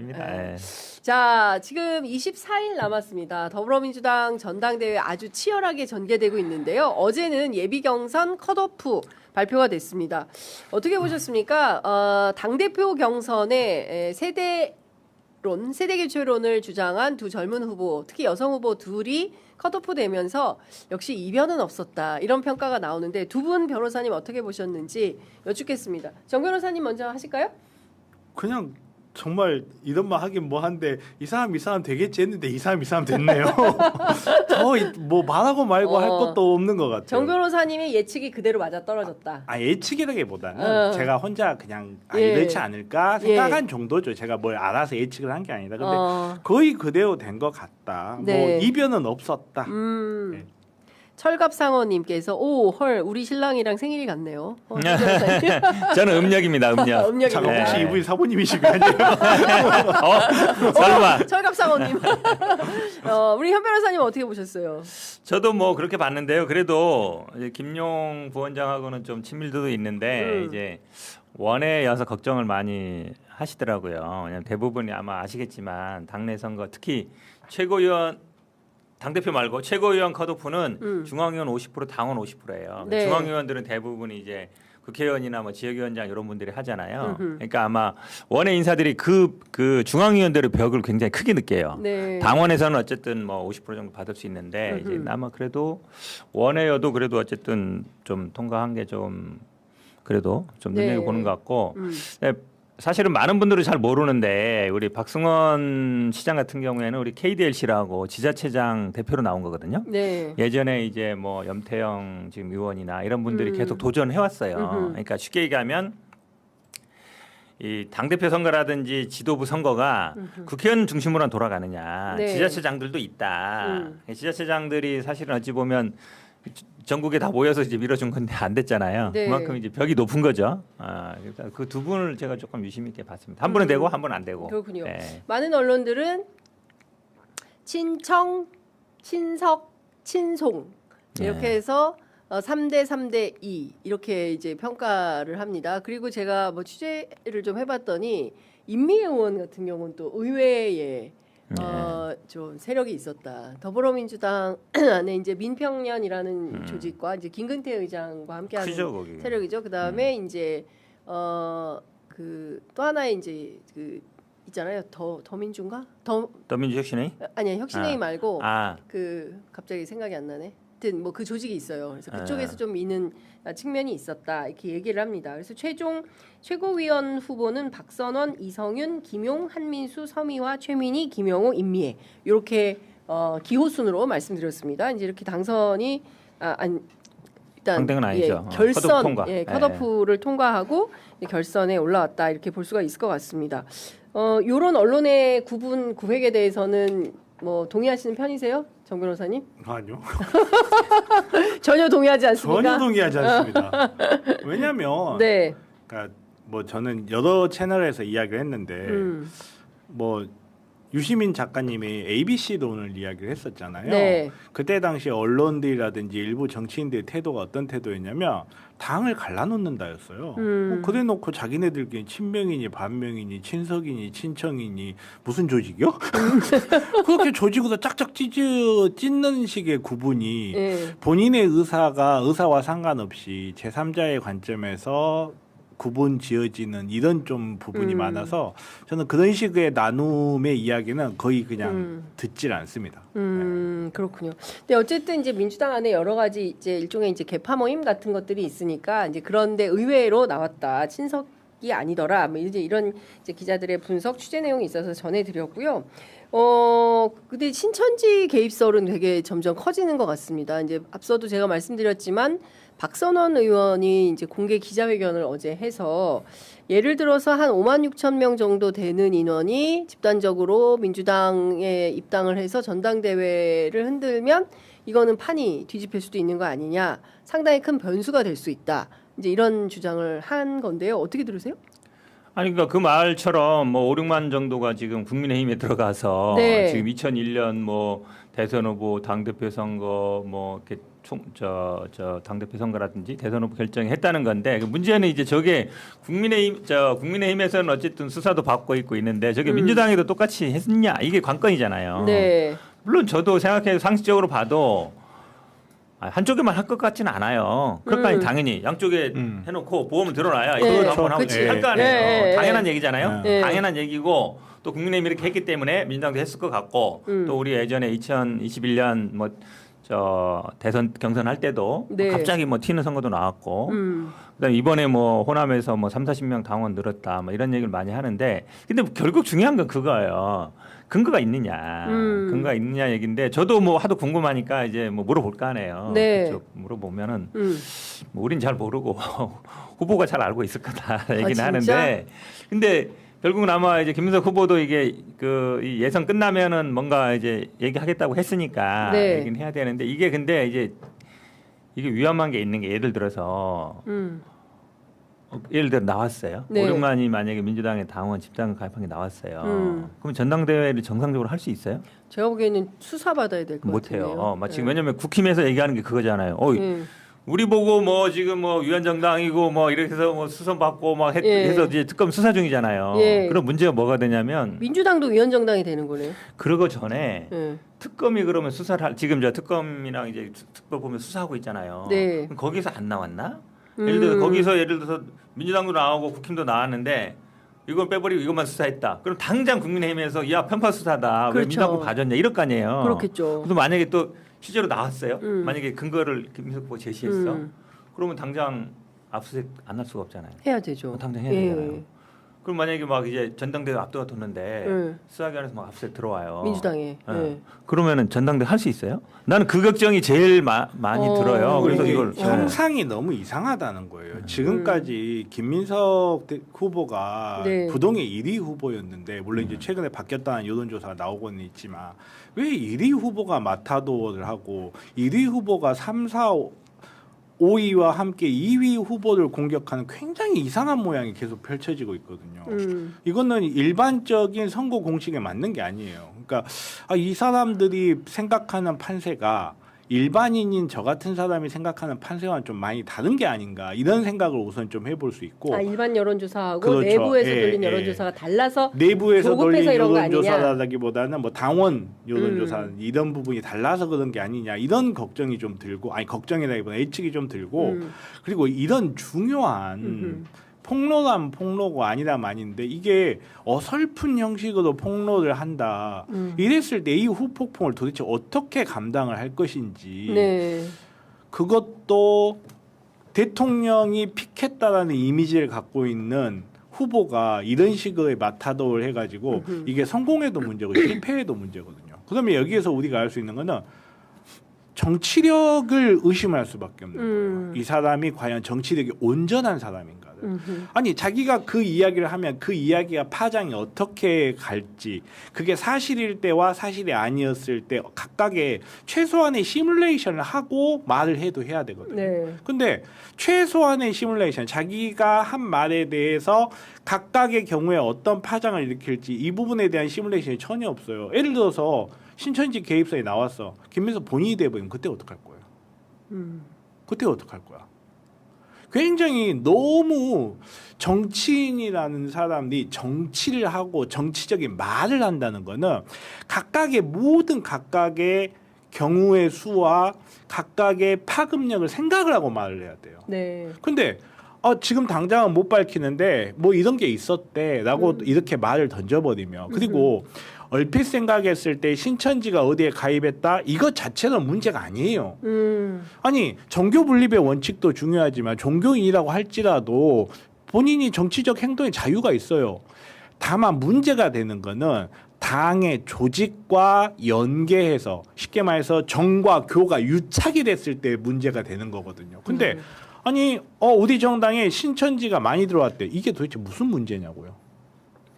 같습니다. 네. 예. 자, 지금 24일 남았습니다. 더불어민주당 전당대회 아주 치열하게 전개되고 있는데요. 어제는 예비경선 컷오프 발표가 됐습니다. 어떻게 보셨습니까? 당대표 경선에 세대교체론을 주장한 두 젊은 후보, 특히 여성 후보 둘이 컷오프 되면서 역시 이변은 없었다. 이런 평가가 나오는데 두 분 변호사님 어떻게 보셨는지 여쭙겠습니다. 정 변호사님 먼저 하실까요? 그냥 정말 이런 말 하긴 뭐한데 이 사람 되겠지 했는데 이 사람 됐네요. 더 뭐 말하고 말고 할 것도 없는 것 같아요. 정 변호사님의 예측이 그대로 맞아 떨어졌다. 예측이라기보다는 제가 혼자 그냥 이렇지 않을까 생각한 정도죠. 제가 뭘 알아서 예측을 한 게 아니다. 근데 거의 그대로 된 것 같다. 네. 뭐 이변은 없었다. 네. 철갑상어님께서 우리 신랑이랑 생일이 같네요. 저는 음력입니다. 음력. 잠깐 혹시 네. 이분이 사모님이신 거 아니에요? 설마. 철갑상어님. 우리 현 변호사님 어떻게 보셨어요? 저도 뭐 그렇게 봤는데요. 그래도 이제 김용 부원장하고는 좀 친밀도도 있는데 이제 원외여서 걱정을 많이 하시더라고요. 왜냐면 대부분이 아마 아시겠지만 당내 선거 특히 최고위원 당대표 말고 최고위원 컷오프는 중앙위원 50% 당원 50%예요. 네. 중앙위원들은 대부분이 이제 국회의원이나 뭐 지역위원장 이런 분들이 하잖아요. 그러니까 아마 원외 인사들이 그 중앙위원들의 벽을 굉장히 크게 느껴요. 네. 당원에서는 어쨌든 뭐 50% 정도 받을 수 있는데 이제 아마 그래도 원외여도 그래도 어쨌든 좀 통과한 게 좀 그래도 좀 눈여겨보는 것 같고 네, 사실은 많은 분들은 잘 모르는데 우리 박승원 시장 같은 경우에는 우리 KDLC라고 지자체장 대표로 나온 거거든요. 네. 예전에 이제 뭐 염태영 지금 의원이나 이런 분들이 계속 도전해 왔어요. 그러니까 쉽게 얘기하면 이 당대표 선거라든지 지도부 선거가 국회의원 중심으로 돌아가느냐. 네. 지자체장들도 있다. 지자체장들이 사실은 어찌 보면 전국에 다 모여서 이제 밀어준 건데 안 됐잖아요. 네. 그만큼 이제 벽이 높은 거죠. 그 두 분을 제가 조금 유심 있게 봤습니다. 한 분은 되고 한 분은 안 되고. 그렇군요. 네. 많은 언론들은 친청, 친석, 친송 이렇게 해서 3대 3대 2 이렇게 이제 평가를 합니다. 그리고 제가 뭐 취재를 좀 해봤더니 임미애 의원 같은 경우는 또 의회에 좀 세력이 있었다. 더불어민주당 안에 이제 민평련이라는 조직과 이제 김근태 의장과 함께하는 크죠, 거기. 세력이죠. 그 다음에 이제 그 또 하나의 이제 그 있잖아요. 더민주인가? 더민주 혁신회의? 아니야 혁신회의 말고 아. 그 갑자기 생각이 안 나네. 하여튼 뭐 그 조직이 있어요. 그래서 그쪽에서 좀 미는 측면이 있었다 이렇게 얘기를 합니다. 그래서 최고위원 후보는 박선원, 이성윤, 김용, 한민수, 서미화, 최민희, 김영호, 임미애 이렇게 기호 순으로 말씀드렸습니다. 이제 이렇게 당선이 일단 황당은 아니죠. 결선 컷오프 통과. 컷오프를 통과하고 결선에 올라왔다 이렇게 볼 수가 있을 것 같습니다. 이런 언론의 구획에 대해서는 뭐 동의하시는 편이세요, 정 변호사님? 아니요. 전혀 동의하지 않습니까? 전혀 동의하지 않습니다. 왜냐하면 네. 그러니까 뭐 저는 여러 채널에서 이야기를 했는데 뭐 유시민 작가님이 ABC도 오늘 이야기를 했었잖아요. 네. 그때 당시 언론들이라든지 일부 정치인들의 태도가 어떤 태도였냐면 당을 갈라놓는다였어요. 그래 놓고 자기네들끼리 친명이니 반명이니 친석이니 친청이니 무슨 조직이요? 그렇게 조직으로 짝짝 찢는 식의 구분이 본인의 의사와 상관없이 제3자의 관점에서 구분 지어지는 이런 좀 부분이 많아서 저는 그런 식의 나눔의 이야기는 거의 그냥 듣질 않습니다. 그렇군요. 근데 어쨌든 이제 민주당 안에 여러 가지 이제 일종의 이제 개파 모임 같은 것들이 있으니까 이제 그런데 의외로 나왔다. 친석이 아니더라. 뭐 이제 이런 이제 기자들의 분석 취재 내용이 있어서 전해드렸고요. 근데 신천지 개입설은 되게 점점 커지는 것 같습니다. 이제 앞서도 제가 말씀드렸지만 박선원 의원이 이제 공개 기자회견을 어제 해서 예를 들어서 한 5만 6천 명 정도 되는 인원이 집단적으로 민주당에 입당을 해서 전당대회를 흔들면 이거는 판이 뒤집힐 수도 있는 거 아니냐. 상당히 큰 변수가 될 수 있다. 이제 이런 주장을 한 건데요. 어떻게 들으세요? 아니 그러니까 그 말처럼 뭐 5, 6만 정도가 지금 국민의힘에 들어가서 네. 지금 2001년 뭐 대선 후보 당대표 선거 뭐 이렇게 저 당대표 선거라든지 대선 후보 결정했다는 건데 그 문제는 이제 저게 국민의힘에서는 어쨌든 수사도 받고 있는데 저게 민주당에도 똑같이 했냐 이게 관건이잖아요. 네. 물론 저도 생각해서 상식적으로 봐도 한쪽에만 할 것 같지는 않아요. 그러니까 당연히 양쪽에 해놓고 보험을 들어놔야 이거 네. 한번 하고 그치. 할 거 아니에요. 네. 당연한 얘기잖아요. 네. 당연한 얘기고 또 국민의힘이 이렇게 했기 때문에 민주당도 했을 것 같고 또 우리 예전에 2021년 뭐 저 대선 경선할 때도 네. 갑자기 뭐 튀는 선거도 나왔고 그다음에 이번에 뭐 호남에서 뭐 30-40명 당원 늘었다 뭐 이런 얘기를 많이 하는데 근데 결국 중요한 건 그거예요. 근거가 있느냐, 근거가 있느냐 얘기인데 저도 뭐 하도 궁금하니까 이제 뭐 물어볼까 하네요. 네. 그쪽 물어보면은 뭐 우린 잘 모르고 후보가 잘 알고 있을 거다 얘기는 진짜? 하는데 근데 결국은 아마 이제 김문석 후보도 이게 이 예선 끝나면은 뭔가 이제 얘기하겠다고 했으니까 네. 얘기는 해야 되는데 이게 근데 이제 이게 위험한 게 있는 게 예를 들어서 예를 들어 나왔어요. 네. 오랜만이 만약에 민주당의 당원 집단 가입한 게 나왔어요. 그럼 전당대회를 정상적으로 할 수 있어요? 제가 보기에는 수사 받아야 될 것 같아요. 못해요. 지금 왜냐면 국힘에서 얘기하는 게 그거잖아요. 우리 보고 뭐 지금 뭐 위헌정당이고 뭐 이렇게 해서 뭐 수선 받고 막 해서 이제 특검 수사 중이잖아요. 예. 그럼 문제가 뭐가 되냐면 민주당도 위헌정당이 되는 거네요. 그러고 전에 예. 특검이 그러면 수사를 지금 저 특검이랑 이제 특별 보면 수사하고 있잖아요. 네. 그럼 거기서 안 나왔나? 예를 들어서 민주당도 나오고 국힘도 나왔는데 이걸 빼버리고 이것만 수사했다. 그럼 당장 국민의힘에서 야 편파 수사다. 왜 그렇죠. 민주당 거 봐줬냐 이럴 거 아니에요. 그렇겠죠. 그래서 만약에 또 실제로 나왔어요. 만약에 근거를 김민석 후보 제시했어. 그러면 당장 압수수색 안 할 수가 없잖아요. 해야 되죠. 당장 해야 되잖아요. 그럼 만약에 막 이제 전당대회 앞두가 뒀는데 수사기관에서 막 압수수색 들어와요. 민주당에. 그러면은 전당대회 할 수 있어요? 나는 그 걱정이 제일 많이 들어요. 그래서 이걸 형상이 너무 이상하다는 거예요. 지금까지 김민석 후보가 네. 부동의 1위 후보였는데 물론 이제 최근에 바뀌었다는 여론조사가 나오고는 있지만 왜 1위 후보가 마타도어를 하고 1위 후보가 3, 4, 5위와 함께 2위 후보를 공격하는 굉장히 이상한 모양이 계속 펼쳐지고 있거든요. 이거는 일반적인 선거 공식에 맞는 게 아니에요. 그러니까 이 사람들이 생각하는 판세가 일반인인 저 같은 사람이 생각하는 판세와는 좀 많이 다른 게 아닌가 이런 생각을 우선 좀 해볼 수 있고 일반 여론조사하고 그렇죠. 내부에서 돌린 여론조사가 달라서 내부에서 돌린 이런 거 아니냐. 여론조사라기보다는 뭐 당원 여론조사 이런 부분이 달라서 그런 게 아니냐 이런 걱정이 좀 들고 걱정이라기보다 예측이 좀 들고 그리고 이런 중요한 폭로라면 폭로고 아니라면 아닌데 이게 어설픈 형식으로 폭로를 한다. 이랬을 때 이 후폭풍을 도대체 어떻게 감당을 할 것인지 네. 그것도 대통령이 픽했다라는 이미지를 갖고 있는 후보가 이런 식의 마타도를 해가지고 이게 성공해도 문제고 실패해도 문제거든요. 그러면 여기에서 우리가 알 수 있는 거는 정치력을 의심할 수밖에 없는 거예요. 이 사람이 과연 정치력이 온전한 사람인가를. 아니 자기가 그 이야기를 하면 그 이야기가 파장이 어떻게 갈지 그게 사실일 때와 사실이 아니었을 때 각각의 최소한의 시뮬레이션을 하고 말을 해도 해야 되거든요. 네. 근데 최소한의 시뮬레이션 자기가 한 말에 대해서 각각의 경우에 어떤 파장을 일으킬지 이 부분에 대한 시뮬레이션이 전혀 없어요. 예를 들어서 신천지 개입설이 나왔어. 김민석 본인이 돼버리면 그때 어떡할 거예요? 그때 어떡할 거야? 굉장히 너무 정치인이라는 사람이 정치를 하고 정치적인 말을 한다는 거는 각각의 경우의 수와 각각의 파급력을 생각을 하고 말을 해야 돼요. 네. 근데 지금 당장은 못 밝히는데 뭐 이런 게 있었대라고 이렇게 말을 던져버리면 그리고 얼핏 생각했을 때 신천지가 어디에 가입했다 이것 자체는 문제가 아니에요. 아니 종교 분립의 원칙도 중요하지만 종교인이라고 할지라도 본인이 정치적 행동에 자유가 있어요. 다만 문제가 되는 거는 당의 조직과 연계해서 쉽게 말해서 정과 교가 유착이 됐을 때 문제가 되는 거거든요. 근데 아니 우리 정당에 신천지가 많이 들어왔대. 이게 도대체 무슨 문제냐고요.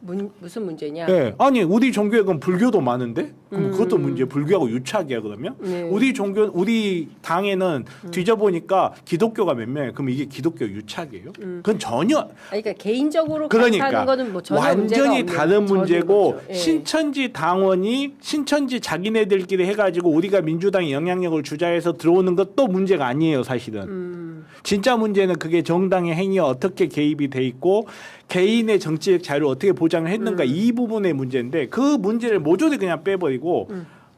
무슨 문제냐? 네. 아니 우리 종교에 그럼 불교도 많은데 그럼 그것도 문제. 불교하고 유착이야 그러면? 네. 우리 당에는 뒤져보니까 기독교가 몇 명이에요. 그럼 이게 기독교 유착이에요? 그건 전혀 아니, 그러니까 개인적으로 그러니까 하는 거는 뭐 전혀 문제가 완전히 없는 다른 문제고 거죠. 예. 신천지 당원이 신천지 자기네들끼리 해가지고 우리가 민주당에 영향력을 주자해서 들어오는 것도 문제가 아니에요 사실은. 진짜 문제는 그게 정당의 행위에 어떻게 개입이 돼 있고 개인의 정치적 자유를 어떻게 보장을 했는가 이 부분의 문제인데 그 문제를 모조리 그냥 빼버리고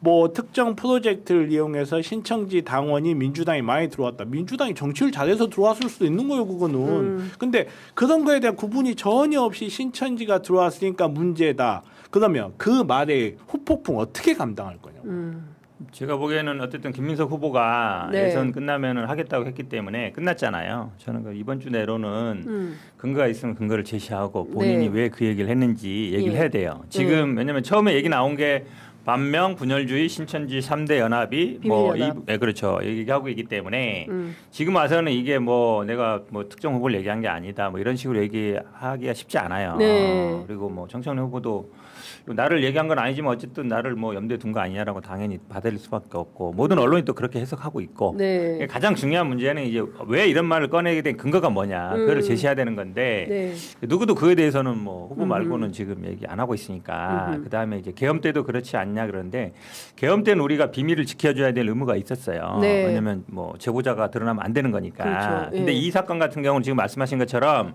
뭐 특정 프로젝트를 이용해서 신천지 당원이 민주당에 많이 들어왔다. 민주당이 정치를 잘해서 들어왔을 수도 있는 거예요, 그거는. 근데 그런 거에 대한 구분이 전혀 없이 신천지가 들어왔으니까 문제다. 그러면 그 말의 후폭풍 어떻게 감당할 거냐고. 제가 보기에는 어쨌든 김민석 후보가 네. 예선 끝나면은 하겠다고 했기 때문에 끝났잖아요. 저는 그 이번 주 내로는 근거가 있으면 근거를 제시하고 본인이 네. 왜 그 얘기를 했는지 얘기를 예. 해야 돼요. 지금 왜냐하면 처음에 얘기 나온 게 반명, 분열주의, 신천지 3대 연합이 비밀연합. 그렇죠. 얘기하고 있기 때문에 지금 와서는 이게 뭐 내가 뭐 특정 후보를 얘기한 게 아니다. 뭐 이런 식으로 얘기하기가 쉽지 않아요. 네. 그리고 뭐 정청래 후보도 나를 얘기한 건 아니지만 어쨌든 나를 뭐 염두에 둔 거 아니냐라고 당연히 받아들일 수밖에 없고 모든 언론이 또 그렇게 해석하고 있고 네. 가장 중요한 문제는 이제 왜 이런 말을 꺼내게 된 근거가 뭐냐 그걸 제시해야 되는 건데 네. 누구도 그에 대해서는 뭐 후보 말고는 지금 얘기 안 하고 있으니까 그 다음에 이제 계엄 때도 그렇지 않냐 그러는데 계엄 때는 우리가 비밀을 지켜줘야 될 의무가 있었어요. 네. 왜냐하면 뭐 제보자가 드러나면 안 되는 거니까. 그렇죠. 근데 예. 이 사건 같은 경우는 지금 말씀하신 것처럼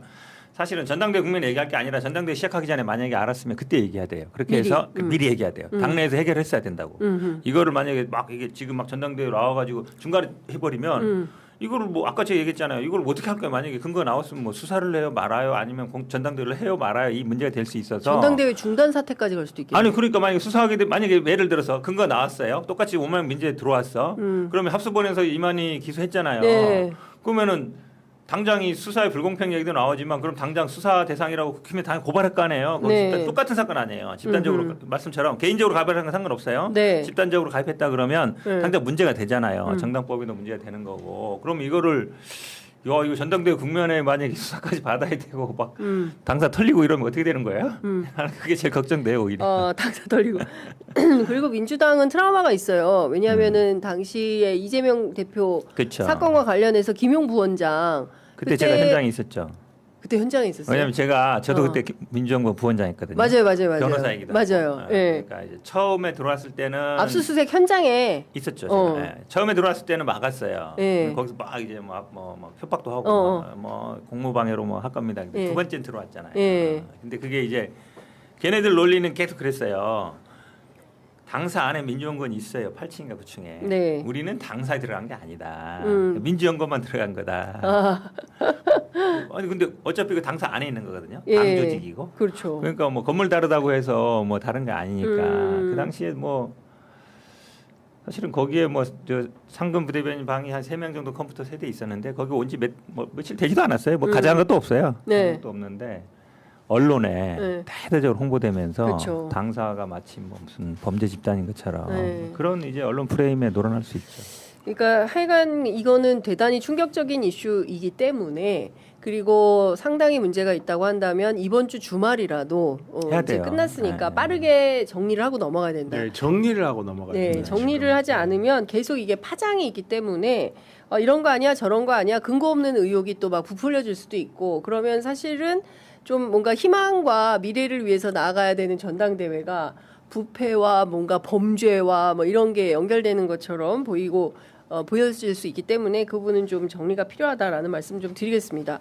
사실은 전당대회 국면에 얘기할 게 아니라 전당대회 시작하기 전에 만약에 알았으면 그때 얘기해야 돼요. 그렇게 해서 미리 얘기해야 돼요. 당내에서 해결했어야 된다고. 이거를 만약에 막 이게 지금 막 전당대회 나와가지고 중간에 해버리면 이거를 뭐 아까 제가 얘기했잖아요. 이걸 뭐 어떻게 할까요? 만약에 근거 나왔으면 뭐 수사를 해요, 말아요, 아니면 전당대회를 해요, 말아요 이 문제가 될 수 있어서. 전당대회 중단 사태까지 갈 수도 있겠네요. 아니 그러니까 만약에 수사하게 되 만약에 예를 들어서 근거 나왔어요. 똑같이 5만 민주에 들어왔어. 그러면 합수본에서 이만희 기소했잖아요. 네. 그러면은. 당장이 수사의 불공평 얘기도 나오지만 그럼 당장 수사 대상이라고 국힘에 당연히 고발할 거 아니에요. 네. 똑같은 사건 아니에요. 집단적으로 말씀처럼 개인적으로 가입하는 건 상관없어요. 네. 집단적으로 가입했다 그러면 네. 당장 문제가 되잖아요. 정당법에도 문제가 되는 거고. 그럼 이거를 이거 전당대회 국면에 만약에 수사까지 받아야 되고 막 당사 털리고 이러면 어떻게 되는 거예요? 그게 제일 걱정돼요 오히려. 당사 털리고. 그리고 민주당은 트라우마가 있어요. 왜냐하면은 당시에 이재명 대표 그쵸. 사건과 관련해서 김용 부원장 그때 제가 현장에 있었죠. 그때 현장에 있었어요. 왜냐면 저도 그때 민주정부 부원장했거든요. 맞아요. 변호사이기도 맞아요. 하고. 예. 그러니까 이제 처음에 들어왔을 때는 압수수색 현장에 있었죠. 어. 제가. 예. 처음에 들어왔을 때는 막았어요. 예. 거기서 막 이제 뭐 협박도 하고 어. 뭐 공무방해로 뭐 할 겁니다. 근데 예. 두 번째는 들어왔잖아요. 예. 근데 그게 이제 걔네들 논리는 계속 그랬어요. 당사 안에 민주연구원이 있어요. 8층인가 9층에. 네. 우리는 당사에 들어간 게 아니다. 민주연구원만 들어간 거다. 아니 근데 어차피 그 당사 안에 있는 거거든요. 당 예. 조직이고. 그렇죠. 그러니까 뭐 건물 다르다고 해서 뭐 다른 게 아니니까 그 당시에 뭐 사실은 거기에 뭐 저 상근 부대변인 방이 한 3명 정도 컴퓨터 세대 있었는데 거기 온 지 며칠 되지도 않았어요. 뭐 가져간 것도 없어요. 네. 것도 없는데 언론에 네. 대대적으로 홍보되면서 그렇죠. 당사가 마치 뭐 무슨 범죄 집단인 것처럼 네. 그런 이제 언론 프레임에 놀아날 수 있죠. 그러니까 하여간 이거는 대단히 충격적인 이슈이기 때문에 그리고 상당히 문제가 있다고 한다면 이번 주 주말이라도 해야 이제 돼요. 끝났으니까 네. 빠르게 정리를 하고 넘어가야 된다. 네, 정리를 하고 넘어가야 네, 됩니다. 정리를 하지 않으면 계속 이게 파장이 있기 때문에 이런 거 아니야 저런 거 아니야 근거 없는 의혹이 또 막 부풀려질 수도 있고 그러면 사실은 좀 뭔가 희망과 미래를 위해서 나아가야 되는 전당대회가 부패와 뭔가 범죄와 뭐 이런 게 연결되는 것처럼 보이고 보여질 수 있기 때문에 그 부분은 좀 정리가 필요하다라는 말씀 좀 드리겠습니다.